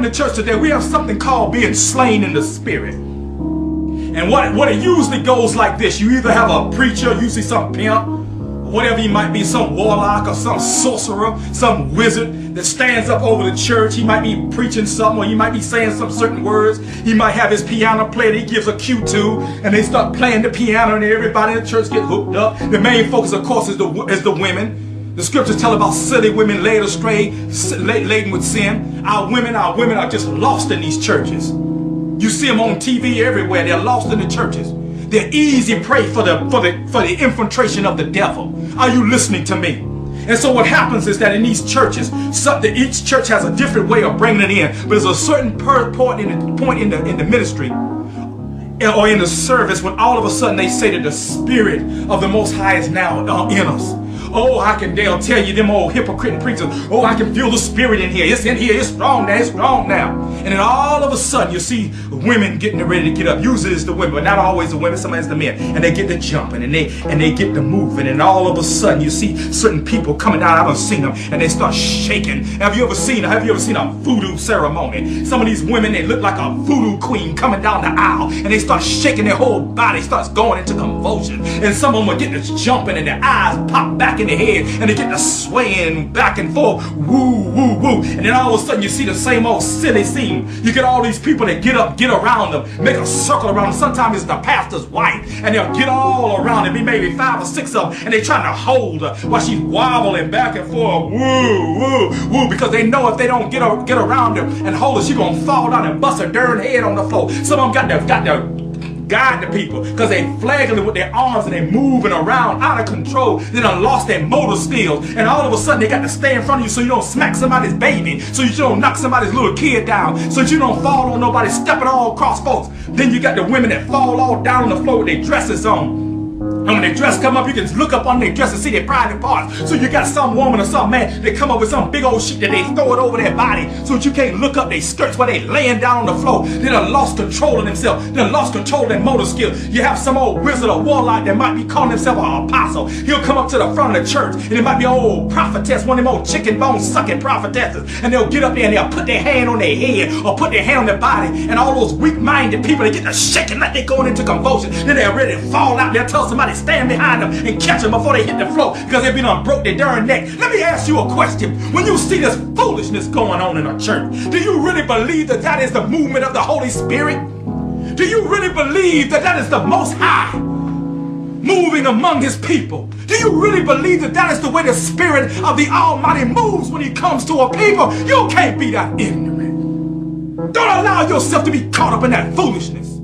the church today, we have something called being slain in the spirit. And what it usually goes like this. You either have a preacher, usually some pimp, whatever he might be, some warlock or some sorcerer, some wizard that stands up over the church. He might be preaching something, or he might be saying some certain words. He might have his piano player that he gives a cue to, and they start playing the piano, and everybody in the church get hooked up. The main focus, of course, is the women. The scriptures tell about silly women led astray, laden with sin. Our women are just lost in these churches. You see them on TV everywhere. They're lost in the churches. They're easy prey for the infiltration of the devil. Are you listening to me? And so what happens is that in these churches, each church has a different way of bringing it in. But there's a certain point in the ministry or in the service when all of a sudden they say that the Spirit of the Most High is now in us. Oh, they'll tell you, them old hypocrite preachers, oh, I can feel the Spirit in here. It's in here. It's strong now. It's strong now. And then all of a sudden, you see women getting ready to get up. Usually it's the women, but not always the women. Sometimes it's the men. And they get to jumping, and they get to moving. And all of a sudden, you see certain people coming down. I haven't seen them, and they start shaking. Have you ever seen a voodoo ceremony? Some of these women, they look like a voodoo queen coming down the aisle, and they start shaking. Their whole body starts going into convulsion. And some of them are getting to jumping, and their eyes pop back in their head, and they get to swaying back and forth, woo, woo, woo. And then all of a sudden you see the same old silly scene. You get all these people that get up, get around them, make a circle around them. Sometimes it's the pastor's wife, and they'll get all around them, maybe 5 or 6 of them, and they're trying to hold her while she's wobbling back and forth, woo, woo, woo, because they know if they don't get around her and hold her, she's gonna fall down and bust her darn head on the floor. Some of them got to guide the people because they flagging with their arms and they moving around out of control. They done lost their motor skills, and all of a sudden they got to stay in front of you so you don't smack somebody's baby, so you don't knock somebody's little kid down, so you don't fall on nobody stepping all across folks. Then you got the women that fall all down on the floor with their dresses on. And when their dress come up, you can look up on their dress and see their private parts. So you got some woman or some man, they come up with some big old shit that they throw it over their body so that you can't look up their skirts while they laying down on the floor. They done lost control of themselves. They done lost control of their motor skill. You have some old wizard or warlock that might be calling himself an apostle. He'll come up to the front of the church, and it might be an old prophetess, one of them old chicken bone sucking prophetesses. And they'll get up there and they'll put their hand on their head or put their hand on their body. And all those weak-minded people, they get to shaking like they're going into convulsion. Then they're ready to fall out. They'll tell somebody stand behind them and catch them before they hit the floor because they've been on broke their darn neck. Let me ask you a question. When you see this foolishness going on in a church, do you really believe that that is the movement of the Holy Spirit? Do you really believe that that is the Most High moving among His people? Do you really believe that that is the way the Spirit of the Almighty moves when He comes to a people? You can't be that ignorant. Don't allow yourself to be caught up in that foolishness.